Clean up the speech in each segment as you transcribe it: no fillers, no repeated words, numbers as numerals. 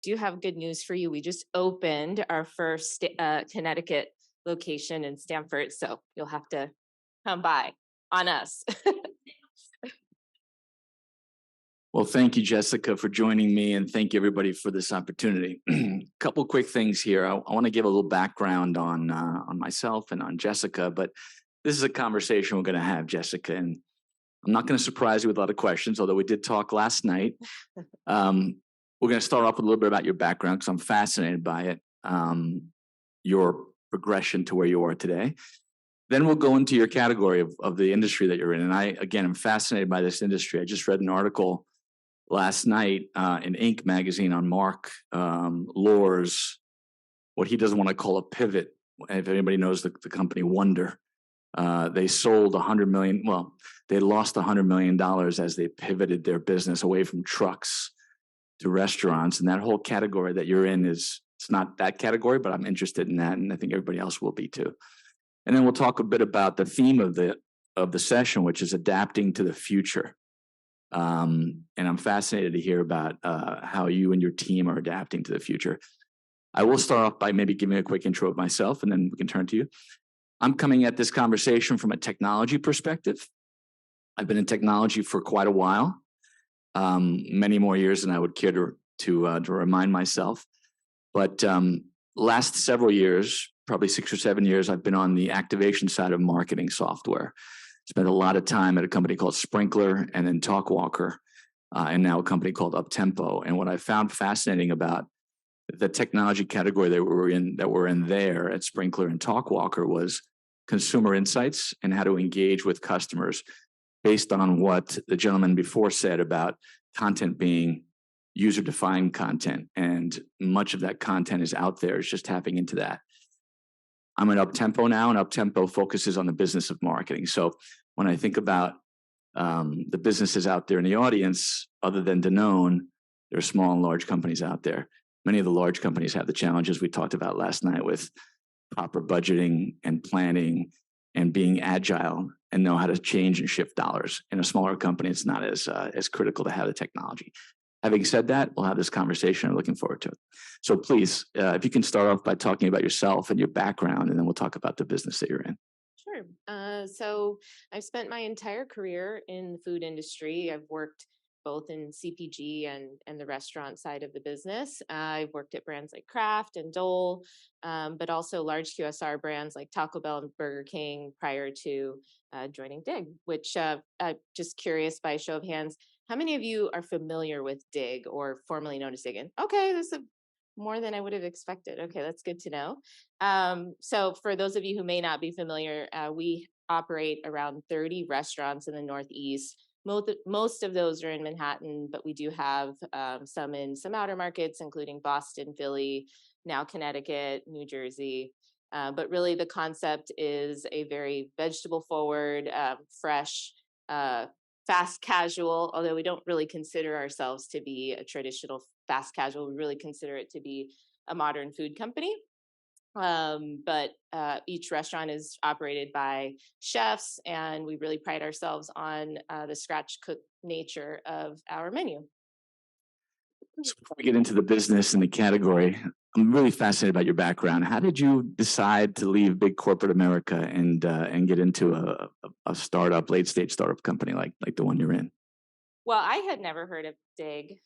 do have good news for you. We just opened our first Connecticut location in Stamford, so you'll have to come by on us. Well, thank you, Jessica, for joining me, and thank you, everybody, for this opportunity. A couple quick things here. I want to give a little background on myself and on Jessica, but this is a conversation we're going to have, Jessica, and I'm not going to surprise you with a lot of questions, although we did talk last night. We're going to start off with a little bit about your background because I'm fascinated by it, your progression to where you are today. Then we'll go into your category of the industry that you're in. And I, again, am fascinated by this industry. I just read an article last night in Inc. magazine on Mark Lohr's, what he doesn't want to call a pivot. If anybody knows the company Wonder, they sold $100 million. Well, they lost $100 million as they pivoted their business away from trucks to restaurants. And that whole category that you're in it's not that category, but I'm interested in that. And I think everybody else will be too. And then we'll talk a bit about the theme of the session, which is adapting to the future. And I'm fascinated to hear about how you and your team are adapting to the future. I will start off by maybe giving a quick intro of myself, and then we can turn to you. I'm coming at this conversation from a technology perspective. I've been in technology for quite a while, many more years than I would care to remind myself. But last several years, probably 6 or 7 years, I've been on the activation side of marketing software. Spent a lot of time at a company called Sprinkler and then Talkwalker, and now a company called Uptempo. And what I found fascinating about the technology category that we're in there at Sprinkler and Talkwalker was consumer insights and how to engage with customers based on what the gentleman before said about content being user-defined content. And much of that content is out there. It's just tapping into that. I'm at Uptempo now, and Uptempo focuses on the business of marketing. So when I think about the businesses out there in the audience, other than Danone, there are small and large companies out there. Many of the large companies have the challenges we talked about last night with proper budgeting and planning and being agile and know how to change and shift dollars. In a smaller company, it's not as critical to have the technology. Having said that, we'll have this conversation. I'm looking forward to it. So please, if you can start off by talking about yourself and your background, and then we'll talk about the business that you're in. Sure. So I've spent my entire career in the food industry. I've worked both in CPG and the restaurant side of the business. I've worked at brands like Kraft and Dole, but also large QSR brands like Taco Bell and Burger King prior to joining DIG, which I'm just curious by show of hands, how many of you are familiar with DIG or formerly known as DIG? Okay, this is more than I would have expected. Okay, that's good to know. So for those of you who may not be familiar, we operate around 30 restaurants in the Northeast. Most of those are in Manhattan, but we do have some in some outer markets, including Boston, Philly, now Connecticut, New Jersey. But really the concept is a very vegetable forward, fresh, fast casual, although we don't really consider ourselves to be a traditional fast casual. We really consider it to be a modern food company. But each restaurant is operated by chefs, and we really pride ourselves on the scratch cook nature of our menu. So before we get into the business and the category, I'm really fascinated about your background. How did you decide to leave big corporate America and get into a startup, late stage startup company like the one you're in? Well, I had never heard of DIG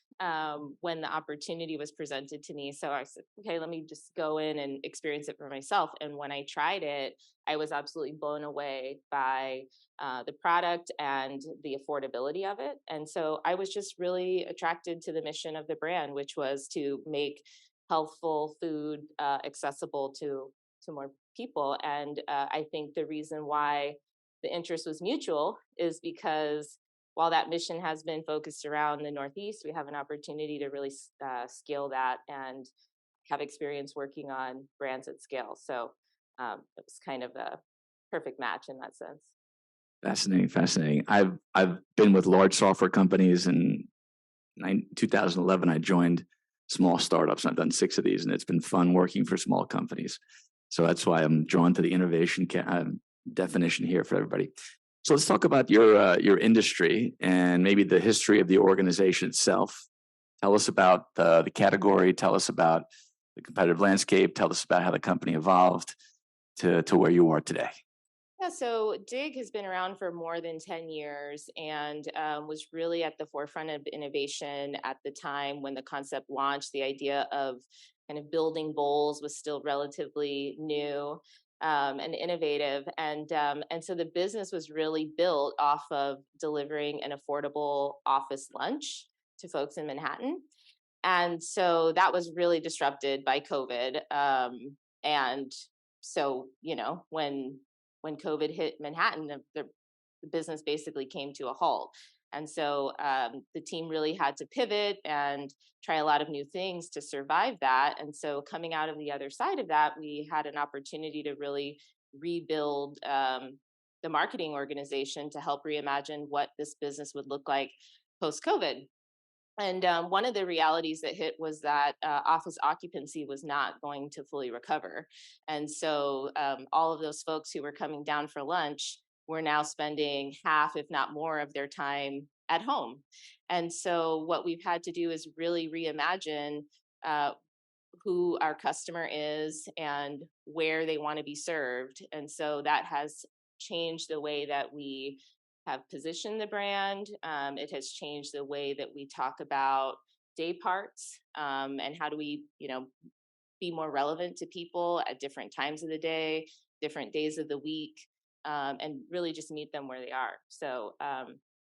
when the opportunity was presented to me. So I said, okay, let me just go in and experience it for myself. And when I tried it, I was absolutely blown away by the product and the affordability of it. And so I was just really attracted to the mission of the brand, which was to make healthful food accessible to more people. And I think the reason why the interest was mutual is because while that mission has been focused around the Northeast, we have an opportunity to really scale that and have experience working on brands at scale. So it was kind of a perfect match in that sense. Fascinating. I've been with large software companies. In 2011, I joined small startups. I've done 6 of these, and it's been fun working for small companies. So that's why I'm drawn to the innovation definition here for everybody. So let's talk about your industry and maybe the history of the organization itself. Tell us about the category. Tell us about the competitive landscape. Tell us about how the company evolved to where you are today. Yeah, so Dig has been around for more than 10 years and was really at the forefront of innovation at the time when the concept launched. The idea of kind of building bowls was still relatively new and innovative. And so the business was really built off of delivering an affordable office lunch to folks in Manhattan. And so that was really disrupted by COVID. And so, when COVID hit Manhattan, the business basically came to a halt. And so the team really had to pivot and try a lot of new things to survive that. And so coming out of the other side of that, we had an opportunity to really rebuild the marketing organization to help reimagine what this business would look like post COVID. And one of the realities that hit was that office occupancy was not going to fully recover. And so all of those folks who were coming down for lunch were now spending half, if not more, of their time at home. And so what we've had to do is really reimagine uh, who our customer is and where they want to be served. And so that has changed the way that we have positioned the brand. It has changed the way that we talk about day parts and how do we, be more relevant to people at different times of the day, different days of the week, and really just meet them where they are. So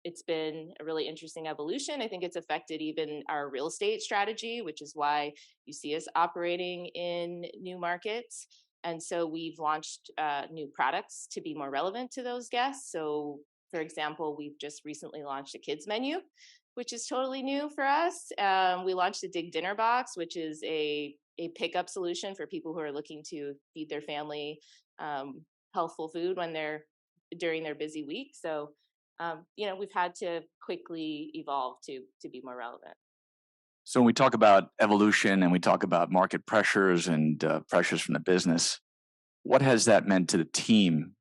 it's been a really interesting evolution. I think it's affected even our real estate strategy, which is why you see us operating in new markets. And so we've launched new products to be more relevant to those guests. So, for example, we've just recently launched a kids menu, which is totally new for us. We launched a Dig Dinner Box, which is a pickup solution for people who are looking to feed their family um, healthful food when they're during their busy week. So, we've had to quickly evolve to be more relevant. So when we talk about evolution and we talk about market pressures and pressures from the business, what has that meant to the team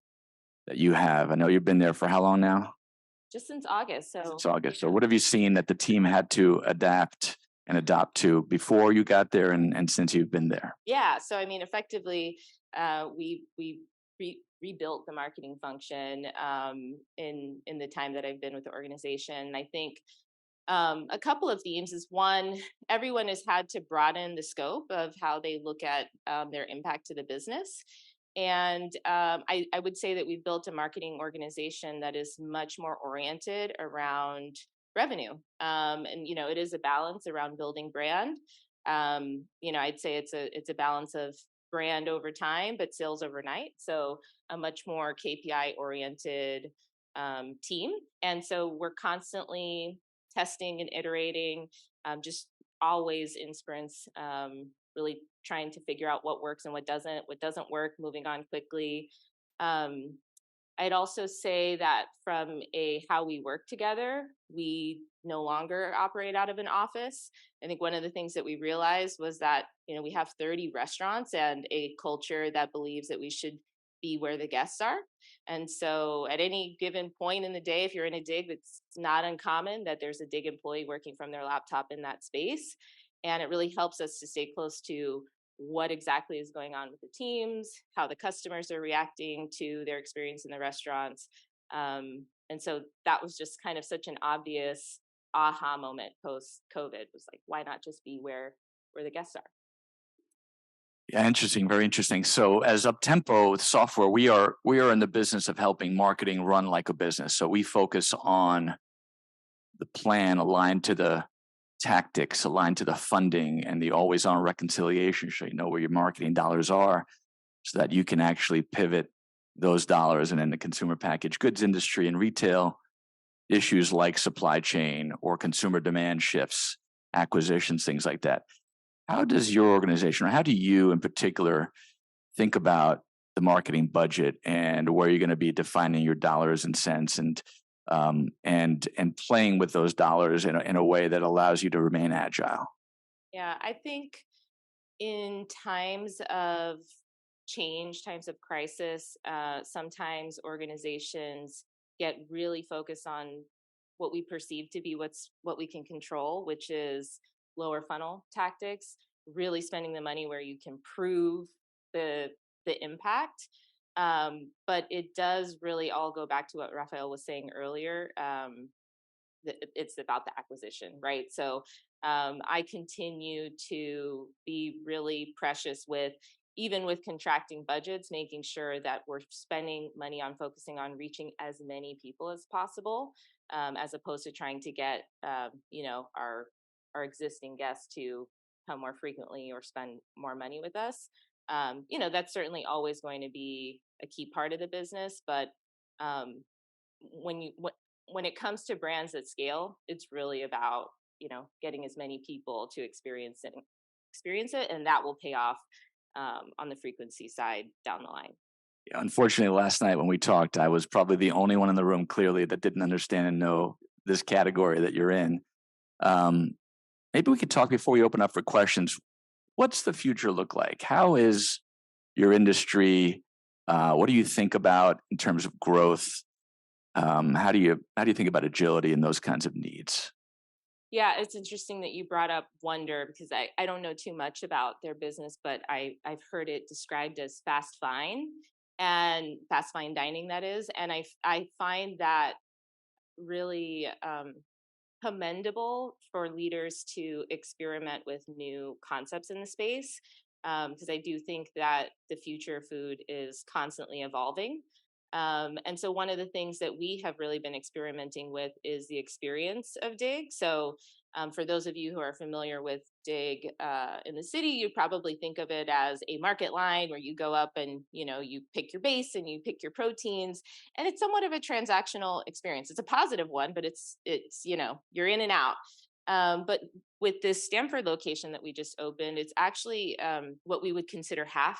that you have? I know you've been there for how long now? Just since August. Since So August. So what have you seen that the team had to adapt and adopt to before you got there and since you've been there? yeah, so I mean, effectively, we rebuilt the marketing function in the time that I've been with the organization. I think a couple of themes is one, everyone has had to broaden the scope of how they look at their impact to the business. And I would say that we've built a marketing organization that is much more oriented around revenue. And it is a balance around building brand. I'd say it's a balance of brand over time, but sales overnight. So a much more KPI oriented team. And so we're constantly testing and iterating, just always in sprints, really trying to figure out what works and what doesn't work, moving on quickly. Um, I'd also say that from a how we work together, we no longer operate out of an office. I think one of the things that we realized was that, we have 30 restaurants and a culture that believes that we should be where the guests are. And so at any given point in the day, if you're in a dig, it's not uncommon that there's a dig employee working from their laptop in that space. And it really helps us to stay close to what exactly is going on with the teams, how the customers are reacting to their experience in the restaurants. And so that was just kind of such an obvious aha moment post COVID was like, why not just be where the guests are? Yeah, interesting, very interesting. So as Uptempo with software, we are in the business of helping marketing run like a business. So we focus on the plan aligned to the tactics, aligned to the funding and the always on reconciliation. So you know where your marketing dollars are so that you can actually pivot those dollars. And in the consumer packaged goods industry and retail, issues like supply chain or consumer demand shifts, acquisitions, things like that. How does your organization, or how do you in particular think about the marketing budget and where you're going to be defining your dollars and cents and playing with those dollars in a way that allows you to remain agile? Yeah, I think in times of change, times of crisis, sometimes organizations get really focused on what we perceive to be what we can control, which is lower funnel tactics, really spending the money where you can prove the impact. But it does really all go back to what Raphael was saying earlier. It's about the acquisition, right? So I continue to be really precious with, even with contracting budgets, making sure that we're spending money on focusing on reaching as many people as possible, as opposed to trying to get our existing guests to come more frequently or spend more money with us. That's certainly always going to be a key part of the business, but um, when you when it comes to brands at scale, it's really about getting as many people to experience it, and that will pay off on the frequency side down the line. Yeah, unfortunately, last night when we talked, I was probably the only one in the room clearly that didn't understand and know this category that you're in. Um, Maybe we could talk before we open up for questions. What's the future look like? How is your industry? What do you think about in terms of growth? How do you think about agility and those kinds of needs? Yeah, it's interesting that you brought up Wonder, because I don't know too much about their business, but I've heard it described as fast fine dining, that is. And I find that really commendable for leaders to experiment with new concepts in the space, because I do think that the future of food is constantly evolving. And so one of the things that we have really been experimenting with is the experience of Dig. So for those of you who are familiar with Dig in the city, you probably think of it as a market line where you go up and you pick your base and you pick your proteins, and it's somewhat of a transactional experience. It's a positive one, but it's you're in and out. But with this Stanford location that we just opened, it's actually what we would consider half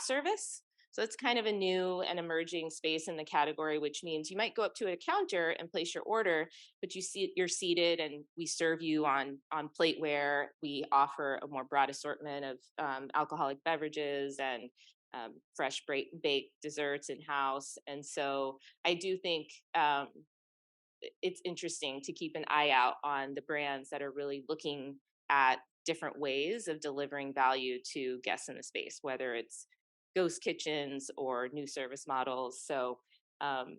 service. So it's kind of a new and emerging space in the category, which means you might go up to a counter and place your order, but you're seated and we serve you on plateware. We offer a more broad assortment of alcoholic beverages and fresh baked desserts in house. And so I do think it's interesting to keep an eye out on the brands that are really looking at different ways of delivering value to guests in the space, whether it's ghost kitchens or new service models. So um,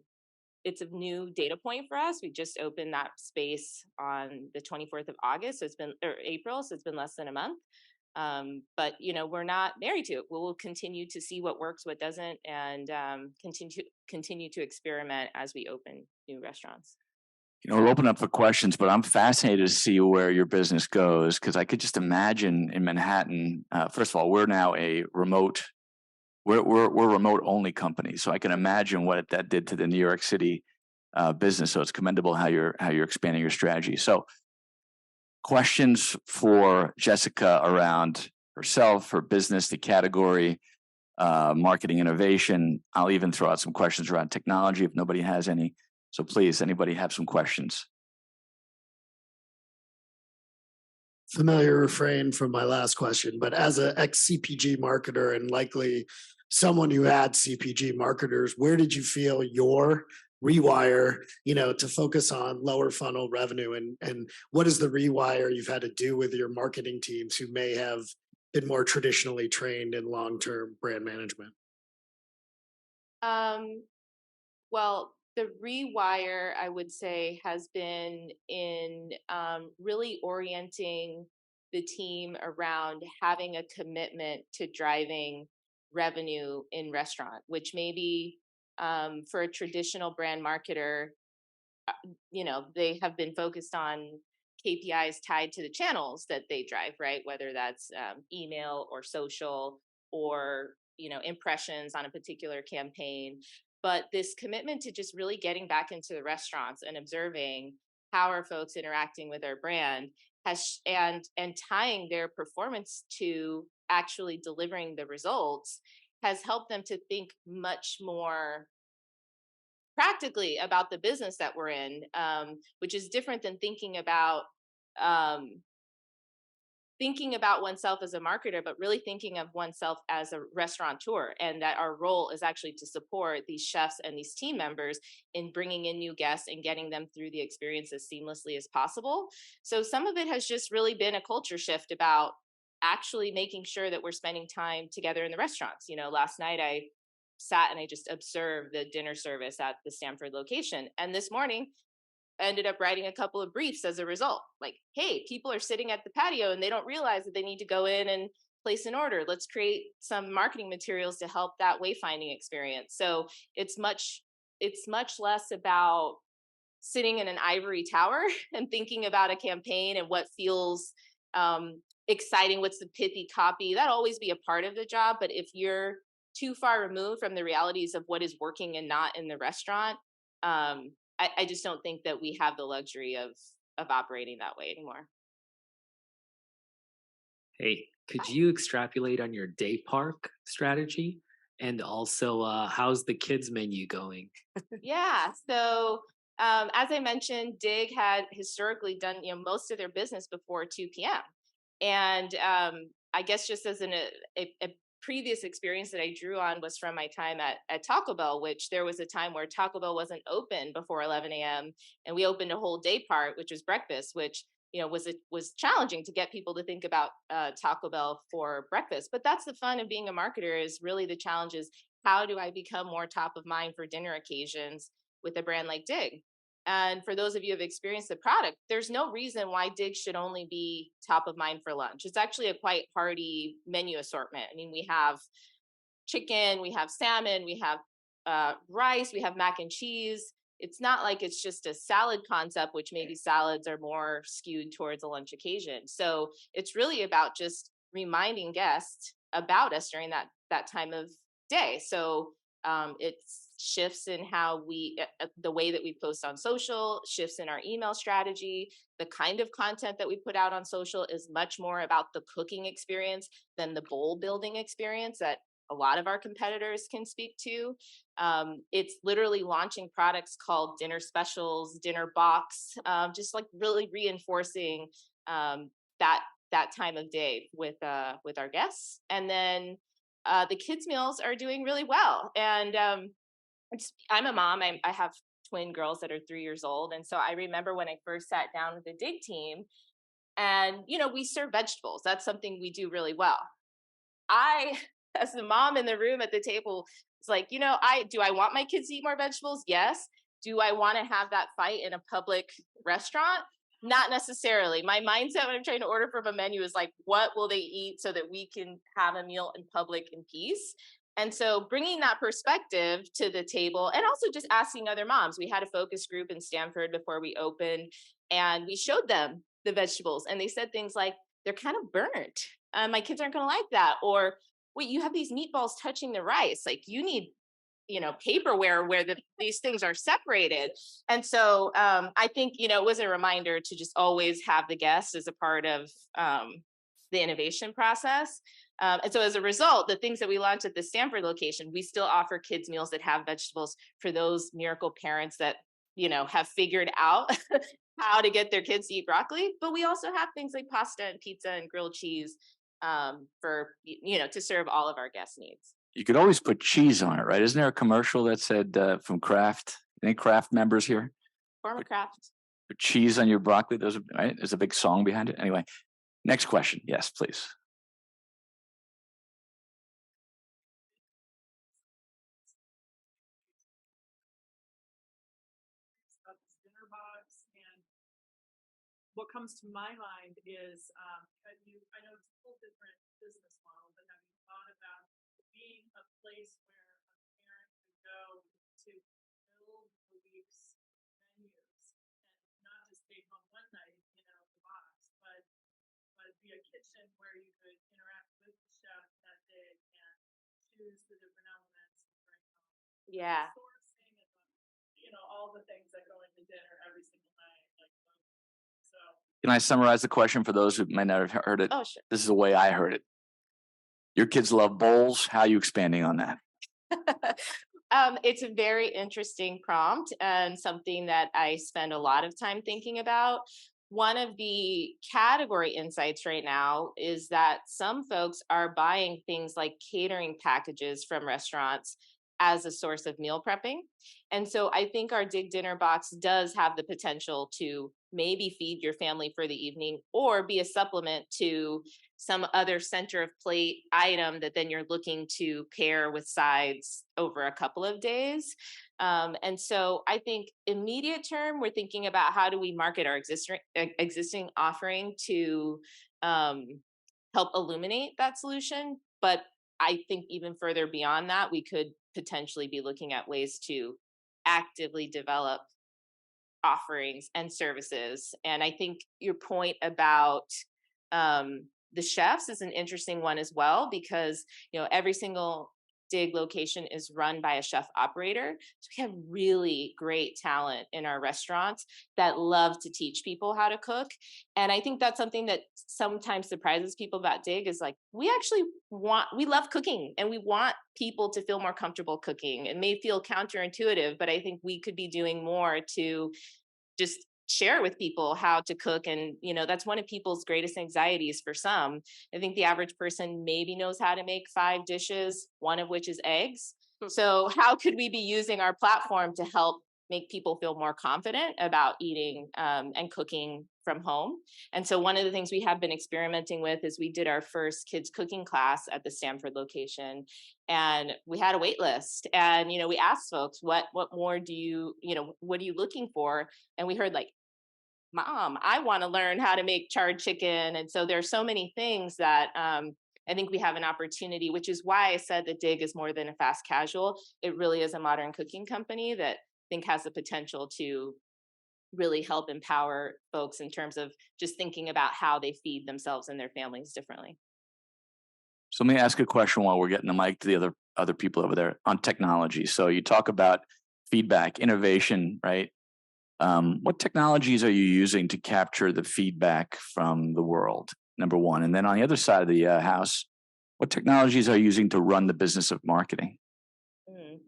it's a new data point for us. We just opened that space on the 24th of August. So it's been, or April. So it's been less than a month. But we're not married to it. We'll continue to see what works, what doesn't, and continue to experiment as we open new restaurants. We'll open up for questions, but I'm fascinated to see where your business goes because I could just imagine in Manhattan. First of all, we're now a remote. We're remote only company, so I can imagine what that did to the New York City business. So it's commendable how you're expanding your strategy. So questions for Jessica around herself, her business, the category, marketing innovation. I'll even throw out some questions around technology if nobody has any. So please, anybody have some questions? Familiar refrain from my last question, but as an ex CPG marketer and likely someone who had CPG marketers, where did you feel your rewire, to focus on lower funnel revenue, and what is the rewire you've had to do with your marketing teams who may have been more traditionally trained in long-term brand management? Um, well, the rewire, I would say, has been in really orienting the team around having a commitment to driving revenue in restaurant, which maybe for a traditional brand marketer, they have been focused on KPIs tied to the channels that they drive, right? Whether that's email or social or impressions on a particular campaign. But this commitment to just really getting back into the restaurants and observing how are folks interacting with our brand and tying their performance to actually delivering the results has helped them to think much more practically about the business that we're in, which is different than thinking about um, thinking about oneself as a marketer, but really thinking of oneself as a restaurateur, and that our role is actually to support these chefs and these team members in bringing in new guests and getting them through the experience as seamlessly as possible. So some of it has just really been a culture shift about actually making sure that we're spending time together in the restaurants. Last night I sat and I just observed the dinner service at the Stanford location. And this morning, ended up writing a couple of briefs as a result. Like, hey, people are sitting at the patio and they don't realize that they need to go in and place an order. Let's create some marketing materials to help that wayfinding experience. So it's much less about sitting in an ivory tower and thinking about a campaign and what feels exciting, what's the pithy copy. That'll always be a part of the job. But if you're too far removed from the realities of what is working and not in the restaurant, I just don't think that we have the luxury of operating that way anymore. Hey, could you extrapolate on your day park strategy? And also, how's the kids menu going? Yeah. So as I mentioned, Dig had historically done most of their business before 2 p.m. And I guess just as a previous experience that I drew on was from my time at Taco Bell, which there was a time where Taco Bell wasn't open before 11 a.m. and we opened a whole day part, which was breakfast, which was challenging to get people to think about Taco Bell for breakfast. But that's the fun of being a marketer, is really the challenge is, how do I become more top of mind for dinner occasions with a brand like Dig? And for those of you who have experienced the product, there's no reason why Dig should only be top of mind for lunch. It's actually a quite hearty menu assortment. I mean, we have chicken, we have salmon, we have rice, we have mac and cheese. It's not like it's just a salad concept, which maybe salads are more skewed towards a lunch occasion. So it's really about just reminding guests about us during that time of day. So it shifts in how the way that we post on social, shifts in our email strategy. The kind of content that we put out on social is much more about the cooking experience than the bowl building experience that a lot of our competitors can speak to. It's literally launching products called dinner specials, dinner box, just like really reinforcing that time of day with our guests. And then the kids' meals are doing really well. And I'm a mom. I have twin girls that are 3 years old. And so I remember when I first sat down with the Dig team, and we serve vegetables. That's something we do really well. I, as the mom in the room at the table, was like, I want my kids to eat more vegetables? Yes. Do I want to have that fight in a public restaurant? Not necessarily. My mindset when I'm trying to order from a menu is like, what will they eat so that we can have a meal in public in peace? And so bringing that perspective to the table, and also just asking other moms. We had a focus group in Stanford before we opened, and we showed them the vegetables, and they said things like, they're kind of burnt. My kids aren't going to like that. Or, wait, you have these meatballs touching the rice. Like, you need, paperware where these things are separated. And so I think, it was a reminder to just always have the guest as a part of the innovation process. And so as a result, the things that we launched at the Stanford location, we still offer kids meals that have vegetables for those miracle parents that, have figured out how to get their kids to eat broccoli. But we also have things like pasta and pizza and grilled cheese for, to serve all of our guest needs. You could always put cheese on it, right? Isn't there a commercial that said from Kraft? Any Kraft members here? Former Kraft. Put cheese on your broccoli. Right? There's a big song behind it. Anyway, next question. Yes, please. What comes to my mind is, I know it's a whole different business model, but have you thought about being a place where a parent could go to build a week's menus and not just take home one night, the box, but be a kitchen where you could interact with the chef that day and choose the different elements to bring home. Yeah. Sourcing and all the things that go into dinner every single night, like. So. Can I summarize the question for those who may not have heard it? Oh, sure. This is the way I heard it. Your kids love bowls. How are you expanding on that? It's a very interesting prompt and something that I spend a lot of time thinking about. one of the category insights right now is that some folks are buying things like catering packages from restaurants as a source of meal prepping. And so I think our Dig Dinner box does have the potential to maybe feed your family for the evening or be a supplement to some other center of plate item that then you're looking to pair with sides over a couple of days. And so I think immediate term, we're thinking about how do we market our existing offering to um, help illuminate that solution. But I think even further beyond that, we could potentially be looking at ways to actively develop offerings and services. And I think your point about the chefs is an interesting one as well, because every single Dig location is run by a chef operator. So we have really great talent in our restaurants that love to teach people how to cook. And I think that's something that sometimes surprises people about Dig is like, we love cooking and we want people to feel more comfortable cooking. It may feel counterintuitive, but I think we could be doing more to just share with people how to cook. And that's one of people's greatest anxieties. For some, I think the average person maybe knows how to make 5 dishes, one of which is eggs. So how could we be using our platform to help make people feel more confident about eating and cooking from home? And so one of the things we have been experimenting with is we did our first kids cooking class at the Stanford location, and we had a wait list. And we asked folks, what more do you what are you looking for? And we heard like, Mom, I want to learn how to make charred chicken. And so there's so many things that I think we have an opportunity, which is why I said that Dig is more than a fast casual. It really is a modern cooking company that I think has the potential to really help empower folks in terms of just thinking about how they feed themselves and their families differently. So let me ask a question while we're getting the mic to the other people over there on technology. So you talk about feedback, innovation, right? What technologies are you using to capture the feedback from the world? Number one. And then on the other side of the house, what technologies are you using to run the business of marketing? Mm.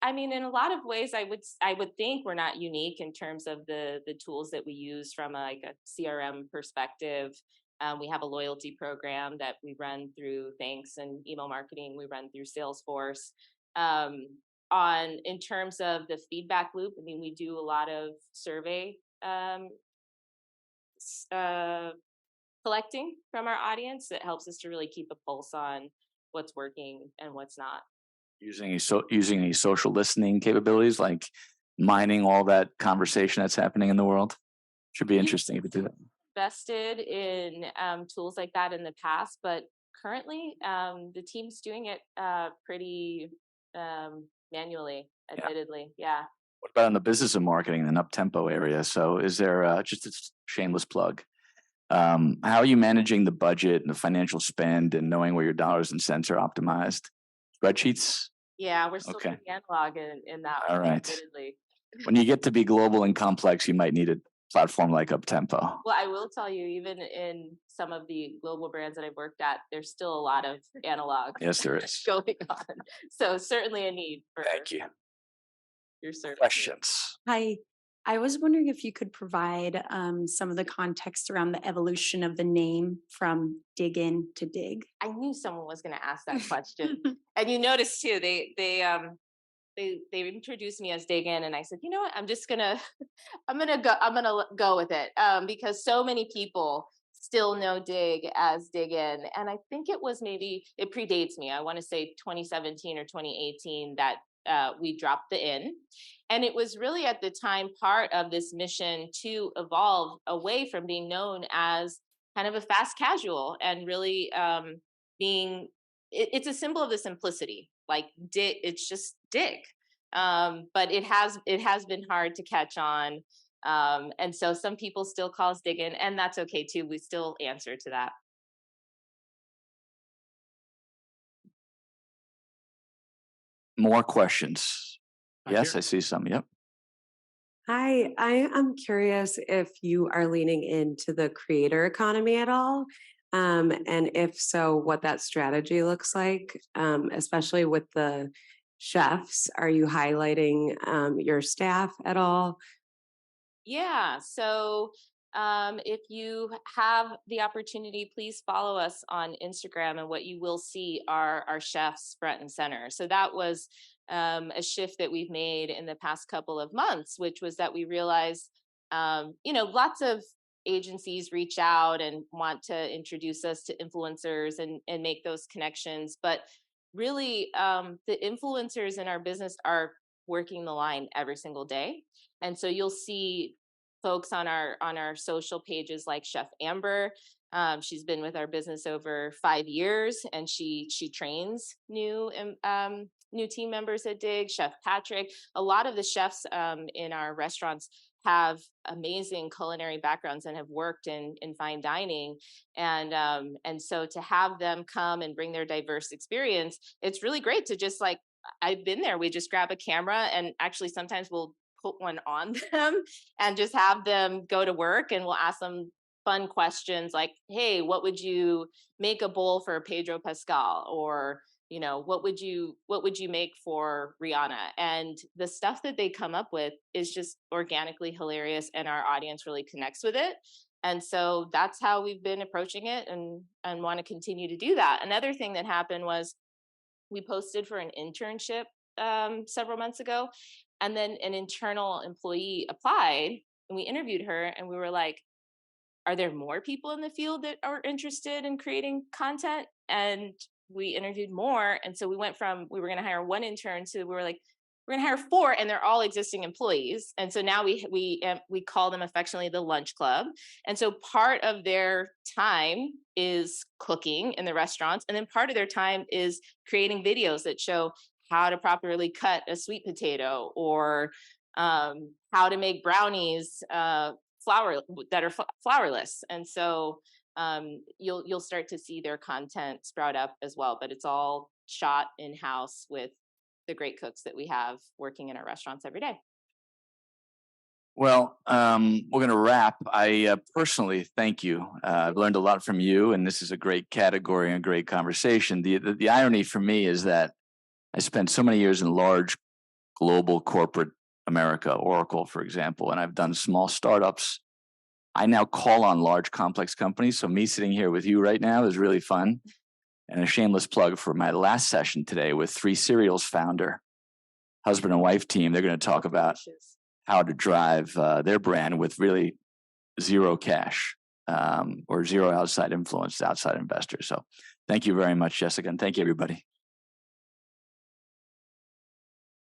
I mean, in a lot of ways, I would think we're not unique in terms of the tools that we use from like a CRM perspective. We have a loyalty program that we run through Thanks, and email marketing we run through Salesforce. Um, on in terms of the feedback loop, I mean, we do a lot of survey uh, collecting from our audience that helps us to really keep a pulse on what's working and what's not. Using any social listening capabilities, like mining all that conversation that's happening in the world? Should be interesting if you do that. Invested in tools like that in the past, but currently the team's doing it pretty manually, admittedly. Yeah. What about in the business of marketing in an Uptempo area? So is there just a shameless plug? How are you managing the budget and the financial spend and knowing where your dollars and cents are optimized? Spreadsheets? Yeah, we're still Okay. pretty analog in that All one, right. admittedly. When you get to be global and complex, you might need a platform like Uptempo. Well, I will tell you, even in some of the global brands that I've worked at, there's still a lot of analog Yes, there is. going on. So certainly a need for Thank you. your service. Questions? Hi. I was wondering if you could provide some of the context around the evolution of the name from Dig In to Dig. I knew someone was going to ask that question, and you noticed too. They introduced me as Dig In, and I said, you know what? I'm just gonna I'm gonna go with it because so many people still know Dig as Dig In, and I think it was maybe it predates me. I want to say 2017 or 2018 that we dropped the in. And it was really at the time part of this mission to evolve away from being known as kind of a fast casual and really being, it's a symbol of the simplicity. Like dig, it's just dig. But it has been hard to catch on. And so some people still call us dig in, and that's okay too. We still answer to that. More questions? Yes, I see some. Yep. Hi, I am curious if you are leaning into the creator economy at all, and if so, what that strategy looks like, especially with the chefs. Are you highlighting your staff at all? Yeah. So if you have the opportunity, please follow us on Instagram, and what you will see are our chefs front and center. So that was a shift that we've made in the past couple of months, which was that we realized, lots of agencies reach out and want to introduce us to influencers and make those connections. But really, the influencers in our business are working the line every single day. And so you'll see folks on our social pages like Chef Amber. She's been with our business over 5 years, and she trains new team members at Dig. Chef Patrick. A lot of the chefs in our restaurants have amazing culinary backgrounds and have worked in fine dining, and so to have them come and bring their diverse experience, it's really great to just like, I've been there. We just grab a camera, and actually sometimes we'll put one on them and just have them go to work, and we'll ask them fun questions like, hey, what would you make a bowl for Pedro Pascal? Or, what would you make for Rihanna? And the stuff that they come up with is just organically hilarious, and our audience really connects with it. And so that's how we've been approaching it, and want to continue to do that. Another thing that happened was we posted for an internship several months ago, and then an internal employee applied, and we interviewed her, and we were like, are there more people in the field that are interested in creating content? And we interviewed more. And so we went from, we were going to hire one intern to, we were like, we're going to hire four, and they're all existing employees. And so now we call them affectionately the lunch club. And so part of their time is cooking in the restaurants, and then part of their time is creating videos that show how to properly cut a sweet potato, or how to make brownies that are flourless. And so you'll start to see their content sprout up as well. But it's all shot in house with the great cooks that we have working in our restaurants every day. Well, we're going to wrap. I personally thank you. I've learned a lot from you, and this is a great category and a great conversation. The irony for me is that I spent so many years in large global corporate America, Oracle, for example, and I've done small startups. I now call on large complex companies. So me sitting here with you right now is really fun. And a shameless plug for my last session today with 3 Cereals founder, husband and wife team. They're going to talk about how to drive their brand with really zero cash or zero outside influence, outside investors. So thank you very much, Jessica. And thank you, everybody.